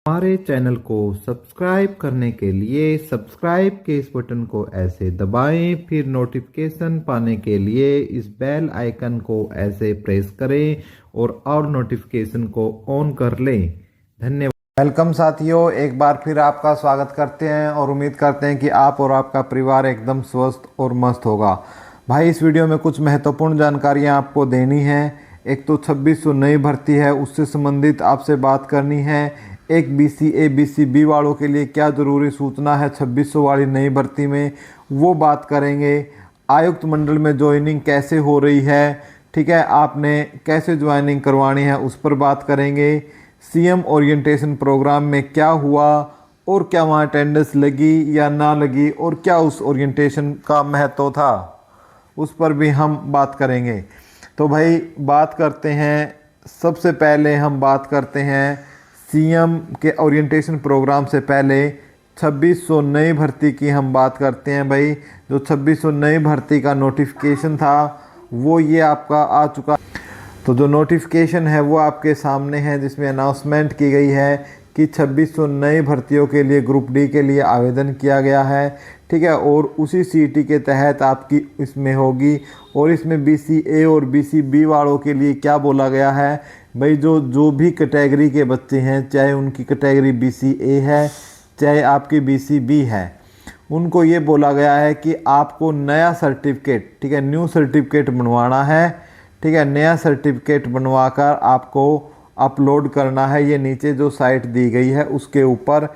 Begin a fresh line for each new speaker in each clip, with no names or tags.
हमारे चैनल को सब्सक्राइब करने के लिए सब्सक्राइब के इस बटन को ऐसे दबाएं, फिर नोटिफिकेशन पाने के लिए इस बेल आइकन को ऐसे प्रेस करें और नोटिफिकेशन को ऑन कर लें। धन्यवाद। वेलकम साथियों, एक बार फिर आपका स्वागत करते हैं और उम्मीद करते हैं कि आप और आपका परिवार एकदम स्वस्थ और मस्त होगा। भाई, इस वीडियो में कुछ महत्वपूर्ण जानकारियां आपको देनी है। एक तो 2600 नई भर्ती है, उससे संबंधित आपसे बात करनी है। एक BCA BCB वालों के लिए क्या ज़रूरी सूचना है 2600 वाली नई भर्ती में, वो बात करेंगे। आयुक्त मंडल में ज्वाइनिंग कैसे हो रही है, ठीक है, आपने कैसे ज्वाइनिंग करवानी है, उस पर बात करेंगे। CM ओरिएंटेशन प्रोग्राम में क्या हुआ और क्या वहाँ अटेंडेंस लगी या ना लगी और क्या उस ओरिएंटेशन का महत्व था, उस पर भी हम बात करेंगे। तो भाई बात करते हैं, सबसे पहले हम बात करते हैं CM के ओरिएंटेशन प्रोग्राम से पहले 2600 नई भर्ती की हम बात करते हैं। भाई, जो 2600 नई भर्ती का नोटिफिकेशन था वो ये आपका आ चुका। तो जो नोटिफिकेशन है वो आपके सामने है, जिसमें अनाउंसमेंट की गई है कि 2600 नई भर्तियों के लिए ग्रुप डी के लिए आवेदन किया गया है, ठीक है। और उसी CT के तहत आपकी इसमें होगी। और इसमें BCA और BCB वालों के लिए क्या बोला गया है, भाई जो भी कैटेगरी के बच्चे हैं, चाहे उनकी कैटेगरी BCA है चाहे आपकी BCB है, उनको ये बोला गया है कि आपको नया सर्टिफिकेट, ठीक है, न्यू सर्टिफिकेट बनवाना है, ठीक है। नया सर्टिफिकेट बनवाकर आपको अपलोड करना है। ये नीचे जो साइट दी गई है उसके ऊपर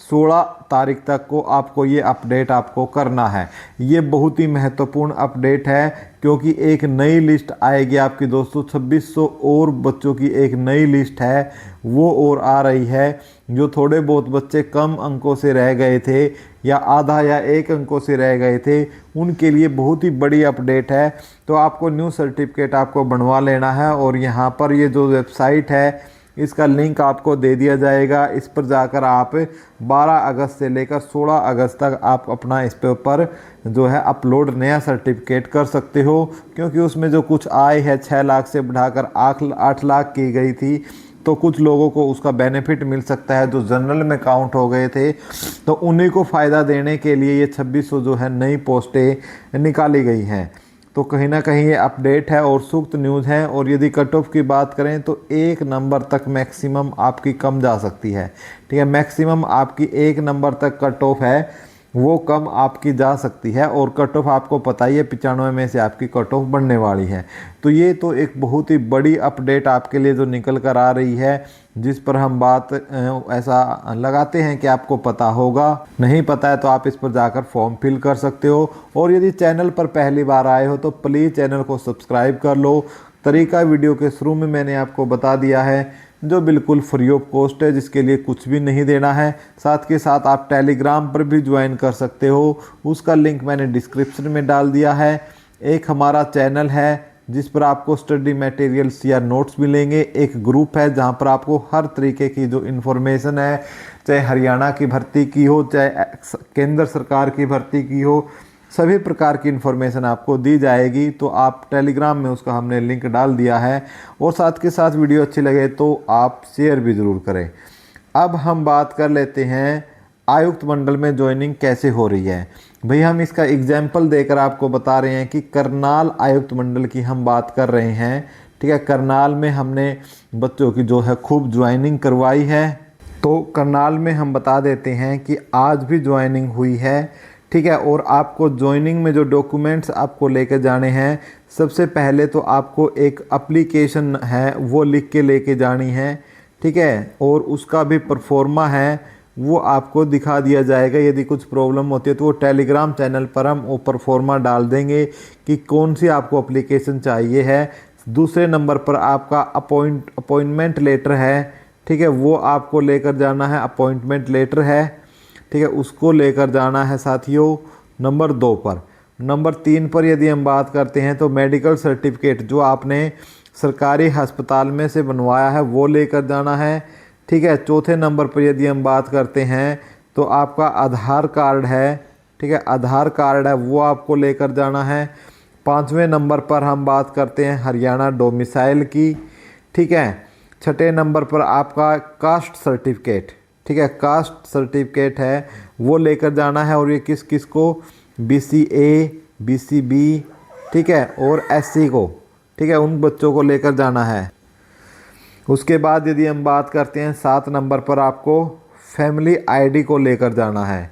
16 तारीख तक को आपको ये अपडेट आपको करना है। ये बहुत ही महत्वपूर्ण अपडेट है, क्योंकि एक नई लिस्ट आएगी आपकी दोस्तों। 2600 और बच्चों की एक नई लिस्ट है वो और आ रही है। जो थोड़े बहुत बच्चे कम अंकों से रह गए थे या आधा या एक अंकों से रह गए थे, उनके लिए बहुत ही बड़ी अपडेट है। तो आपको न्यू सर्टिफिकेट आपको बनवा लेना है। और यहाँ पर ये जो वेबसाइट है इसका लिंक आपको दे दिया जाएगा। इस पर जाकर आप 12 अगस्त से लेकर 16 अगस्त तक आप अपना इस पे ऊपर जो है अपलोड नया सर्टिफिकेट कर सकते हो। क्योंकि उसमें जो कुछ आय है 6 लाख से बढ़ाकर 8 लाख की गई थी, तो कुछ लोगों को उसका बेनिफिट मिल सकता है जो जनरल में काउंट हो गए थे। तो उन्हीं को फ़ायदा देने के लिए ये 2600 जो है नई पोस्टें निकाली गई हैं। तो कहीं ना कहीं ये अपडेट है और सूक्त न्यूज़ है। और यदि कट ऑफ की बात करें तो 1 नंबर तक मैक्सिमम आपकी कम जा सकती है, ठीक है। मैक्सिमम आपकी 1 नंबर तक कट ऑफ है, वो कम आपकी जा सकती है। और कट ऑफ आपको पता ही है 95 में से आपकी कट ऑफ बढ़ने वाली है। तो ये तो एक बहुत ही बड़ी अपडेट आपके लिए जो निकल कर आ रही है, जिस पर हम बात ऐसा लगाते हैं कि आपको पता होगा। नहीं पता है तो आप इस पर जाकर फॉर्म फिल कर सकते हो। और यदि चैनल पर पहली बार आए हो तो प्लीज़ चैनल को सब्सक्राइब कर लो। तरीका वीडियो के शुरू में मैंने आपको बता दिया है, जो बिल्कुल फ्री ऑफ कॉस्ट है, जिसके लिए कुछ भी नहीं देना है। साथ के साथ आप टेलीग्राम पर भी ज्वाइन कर सकते हो, उसका लिंक मैंने डिस्क्रिप्शन में डाल दिया है। एक हमारा चैनल है जिस पर आपको स्टडी मटेरियल्स या नोट्स मिलेंगे। एक ग्रुप है जहां पर आपको हर तरीके की जो इन्फॉर्मेशन है, चाहे हरियाणा की भर्ती की हो चाहे केंद्र सरकार की भर्ती की हो, सभी प्रकार की इन्फॉर्मेशन आपको दी जाएगी। तो आप टेलीग्राम में उसका हमने लिंक डाल दिया है। और साथ के साथ वीडियो अच्छी लगे तो आप शेयर भी ज़रूर करें। अब हम बात कर लेते हैं आयुक्त मंडल में ज्वाइनिंग कैसे हो रही है। भाई, हम इसका एग्जाम्पल देकर आपको बता रहे हैं कि करनाल आयुक्त मंडल की हम बात कर रहे हैं, ठीक है। करनाल में हमने बच्चों की जो है खूब ज्वाइनिंग करवाई है। तो करनाल में हम बता देते हैं कि आज भी ज्वाइनिंग हुई है, ठीक है। और आपको ज्वाइनिंग में जो डॉक्यूमेंट्स आपको लेके जाने हैं, सबसे पहले तो आपको एक एप्लीकेशन है वो लिख के लेके जानी है, ठीक है। और उसका भी परफॉर्मा है वो आपको दिखा दिया जाएगा। यदि कुछ प्रॉब्लम होती है तो वो टेलीग्राम चैनल पर हम वो परफॉर्मा डाल देंगे कि कौन सी आपको एप्लीकेशन चाहिए है। दूसरे नंबर पर आपका अपॉइंटमेंट लेटर है, ठीक है, वो आपको लेकर जाना है। अपॉइंटमेंट लेटर है, ठीक है, उसको लेकर जाना है साथियों। नंबर 2 पर, नंबर 3 पर यदि हम बात करते हैं तो मेडिकल सर्टिफिकेट जो आपने सरकारी अस्पताल में से बनवाया है वो लेकर जाना है, ठीक है। चौथे नंबर पर यदि हम बात करते हैं तो आपका आधार कार्ड है, ठीक है, आधार कार्ड है वो आपको लेकर जाना है। 5वें नंबर पर हम बात करते हैं हरियाणा डोमिसाइल की, ठीक है। 6ठे नंबर पर आपका कास्ट सर्टिफिकेट, ठीक है, कास्ट सर्टिफिकेट है वो लेकर जाना है। और ये किस किस को, BCA, BCB, ठीक है, और SC को, ठीक है, उन बच्चों को लेकर जाना है। उसके बाद यदि हम बात करते हैं 7 नंबर पर आपको फैमिली ID को लेकर जाना है,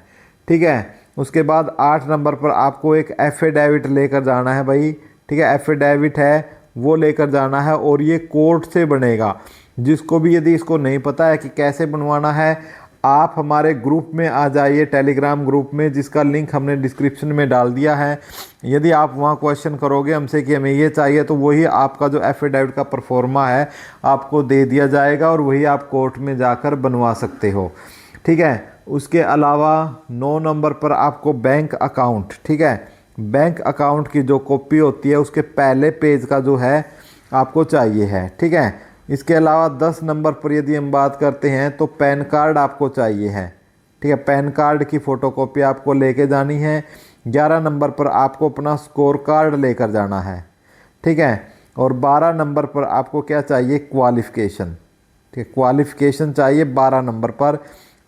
ठीक है। उसके बाद 8 नंबर पर आपको एक एफिडेविट लेकर जाना है भाई, ठीक है, एफिडेविट है वो लेकर जाना है और ये कोर्ट से बनेगा। जिसको भी यदि इसको नहीं पता है कि कैसे बनवाना है, आप हमारे ग्रुप में आ जाइए, टेलीग्राम ग्रुप में, जिसका लिंक हमने डिस्क्रिप्शन में डाल दिया है। यदि आप वहाँ क्वेश्चन करोगे हमसे कि हमें ये चाहिए, तो वही आपका जो एफिडेविट का परफॉर्मा है आपको दे दिया जाएगा और वही आप कोर्ट में जाकर बनवा सकते हो, ठीक है। उसके अलावा 9 नंबर पर आपको बैंक अकाउंट, ठीक है, बैंक अकाउंट की जो कॉपी होती है उसके पहले पेज का जो है आपको चाहिए है, ठीक है। इसके अलावा 10 नंबर पर यदि हम बात करते हैं तो पैन कार्ड आपको चाहिए है, ठीक है, पैन कार्ड की फ़ोटोकॉपी आपको लेके जानी है। 11 नंबर पर आपको अपना स्कोर कार्ड लेकर जाना है, ठीक है। और 12 नंबर पर आपको क्या चाहिए, क्वालिफ़िकेशन, ठीक है, क्वालिफ़िकेशन चाहिए 12 नंबर पर।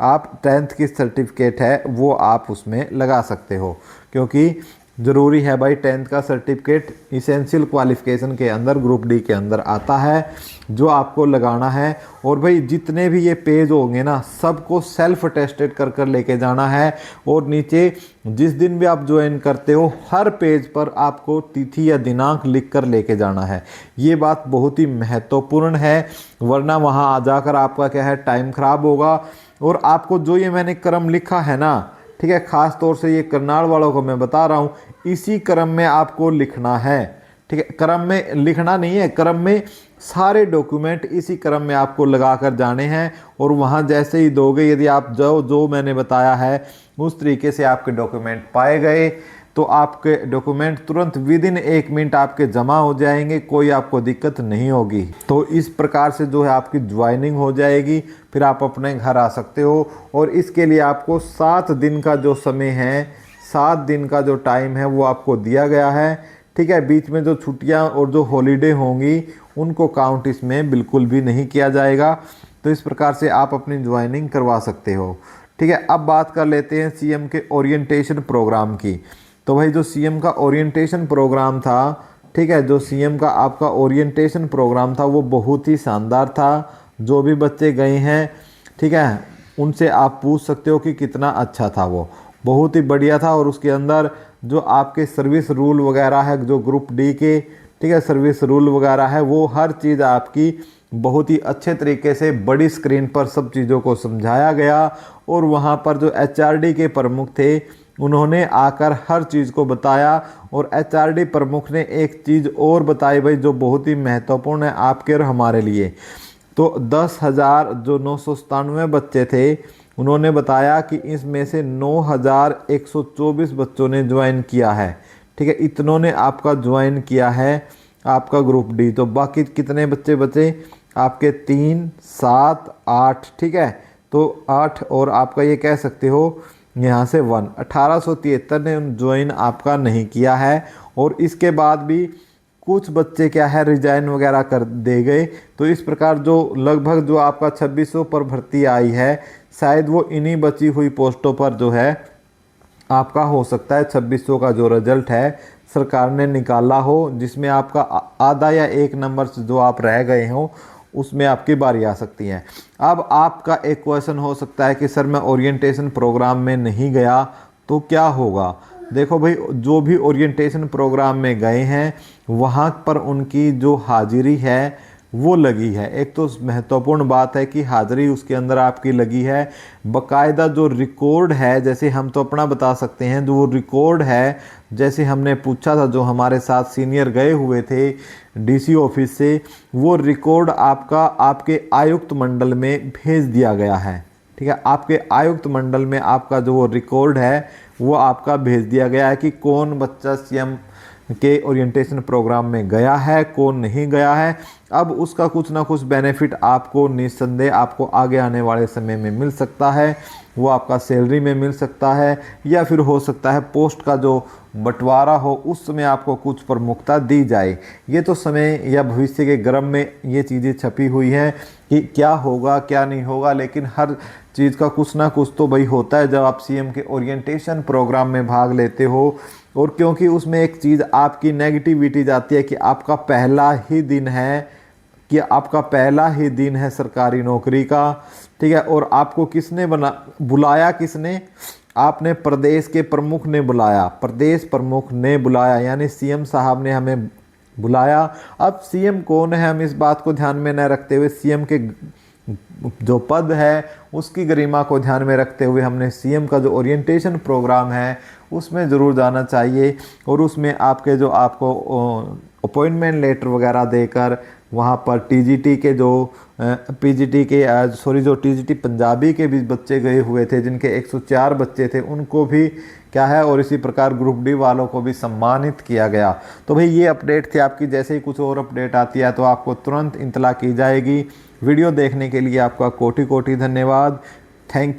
आप 10th की सर्टिफिकेट है वो आप उसमें लगा सकते हो, क्योंकि ज़रूरी है भाई 10th का सर्टिफिकेट इसेंशियल क्वालिफ़िकेशन के अंदर ग्रुप डी के अंदर आता है, जो आपको लगाना है। और भाई जितने भी ये पेज होंगे ना, सबको सेल्फ अटेस्टेड कर कर लेके जाना है। और नीचे जिस दिन भी आप ज्वाइन करते हो हर पेज पर आपको तिथि या दिनांक लिख कर लेके जाना है। ये बात बहुत ही महत्वपूर्ण है, वरना वहाँ आ जाकर आपका क्या है, टाइम ख़राब होगा। और आपको जो ये मैंने क्रम लिखा है ना, ठीक है, ख़ास तौर से ये करनाल वालों को मैं बता रहा हूँ, इसी क्रम में आपको लिखना है, ठीक है। क्रम में लिखना नहीं है, क्रम में सारे डॉक्यूमेंट इसी क्रम में आपको लगा कर जाने हैं। और वहाँ जैसे ही दोगे, यदि आप जो मैंने बताया है उस तरीके से आपके डॉक्यूमेंट पाए गए, तो आपके डॉक्यूमेंट तुरंत विदिन 1 मिनट आपके जमा हो जाएंगे, कोई आपको दिक्कत नहीं होगी। तो इस प्रकार से जो है आपकी ज्वाइनिंग हो जाएगी, फिर आप अपने घर आ सकते हो। और इसके लिए आपको 7 दिन का जो समय है, 7 दिन का जो टाइम है वो आपको दिया गया है, ठीक है। बीच में जो छुट्टियां और जो हॉलीडे होंगी उनको काउंट इसमें बिल्कुल भी नहीं किया जाएगा। तो इस प्रकार से आप अपनी ज्वाइनिंग करवा सकते हो, ठीक है। अब बात कर लेते हैं CM के ओरिएंटेशन प्रोग्राम की। तो भाई जो CM का ओरिएंटेशन प्रोग्राम था, ठीक है, जो CM का आपका ओरिएंटेशन प्रोग्राम था वो बहुत ही शानदार था। जो भी बच्चे गए हैं, ठीक है, उनसे आप पूछ सकते हो कि कितना अच्छा था, वो बहुत ही बढ़िया था। और उसके अंदर जो आपके सर्विस रूल वगैरह है, जो ग्रुप डी के, ठीक है, सर्विस रूल वगैरह है, वो हर चीज़ आपकी बहुत ही अच्छे तरीके से बड़ी स्क्रीन पर सब चीज़ों को समझाया गया। और वहाँ पर जो HRD के प्रमुख थे उन्होंने आकर हर चीज़ को बताया। और HRD प्रमुख ने एक चीज़ और बताई भाई, जो बहुत ही महत्वपूर्ण है आपके और हमारे लिए। तो 10,000 जो 997 बच्चे थे, उन्होंने बताया कि इसमें से 9,124 बच्चों ने ज्वाइन किया है, ठीक है, इतनों ने आपका ज्वाइन किया है आपका ग्रुप डी। तो बाकी कितने बच्चे बचे आपके, 3, 7, 8, ठीक है। तो 8 और आपका ये कह सकते हो यहाँ से 1, 1873 ने ज्वाइन आपका नहीं किया है। और इसके बाद भी कुछ बच्चे क्या है, रिजाइन वगैरह कर दे गए। तो इस प्रकार जो लगभग जो आपका 2600 पर भर्ती आई है, शायद वो इन्हीं बची हुई पोस्टों पर जो है आपका हो सकता है 2600 का जो रिजल्ट है सरकार ने निकाला हो, जिसमें आपका आधा या 1 नंबर से जो आप रह गए हो उसमें आपकी बारी आ सकती है। अब आपका एक क्वेश्चन हो सकता है कि सर मैं ओरिएंटेशन प्रोग्राम में नहीं गया तो क्या होगा। देखो भाई, जो भी ओरिएंटेशन प्रोग्राम में गए हैं वहाँ पर उनकी जो हाजिरी है वो लगी है। एक तो महत्वपूर्ण बात है कि हाजिरी उसके अंदर आपकी लगी है, बाकायदा जो रिकॉर्ड है, जैसे हम तो अपना बता सकते हैं, जो रिकॉर्ड है जैसे हमने पूछा था, जो हमारे साथ सीनियर गए हुए थे DC ऑफिस से, वो रिकॉर्ड आपका आपके आयुक्त मंडल में भेज दिया गया है, ठीक है। आपके आयुक्त मंडल में आपका जो वो रिकॉर्ड है वो आपका भेज दिया गया है कि कौन बच्चा CM के ओरिएंटेशन प्रोग्राम में गया है, कौन नहीं गया है। अब उसका कुछ ना कुछ बेनिफिट आपको निस्संदेह आपको आगे आने वाले समय में मिल सकता है। वो आपका सैलरी में मिल सकता है, या फिर हो सकता है पोस्ट का जो बंटवारा हो उस समय आपको कुछ प्रमुखता दी जाए। ये तो समय या भविष्य के क्रम में ये चीज़ें छपी हुई हैं कि क्या होगा क्या नहीं होगा, लेकिन हर चीज़ का कुछ ना कुछ तो भाई होता है जब आप सीएम के ओरिएंटेशन प्रोग्राम में भाग लेते हो। और क्योंकि उसमें एक चीज़ आपकी नेगेटिविटी जाती है कि आपका पहला ही दिन है, कि आपका पहला ही दिन है सरकारी नौकरी का, ठीक है। और आपको किसने बुलाया, किसने? आपने प्रदेश के प्रमुख ने बुलाया, प्रदेश प्रमुख ने बुलाया, यानी सीएम साहब ने हमें बुलाया। अब सीएम कौन है, हम इस बात को ध्यान में न रखते हुए सीएम के जो पद है उसकी गरिमा को ध्यान में रखते हुए हमने सीएम का जो ओरिएंटेशन प्रोग्राम है उसमें ज़रूर जाना चाहिए। और उसमें आपके जो आपको अपॉइंटमेंट लेटर वगैरह देकर वहाँ पर टीजीटी के जो पीजीटी के जो टीजीटी पंजाबी के भी बच्चे गए हुए थे, जिनके 104 बच्चे थे, उनको भी क्या है, और इसी प्रकार ग्रुप डी वालों को भी सम्मानित किया गया। तो भाई ये अपडेट थी आपकी। जैसे ही कुछ और अपडेट आती है तो आपको तुरंत इत्तला की जाएगी। वीडियो देखने के लिए आपका कोटि कोटि धन्यवाद। थैंक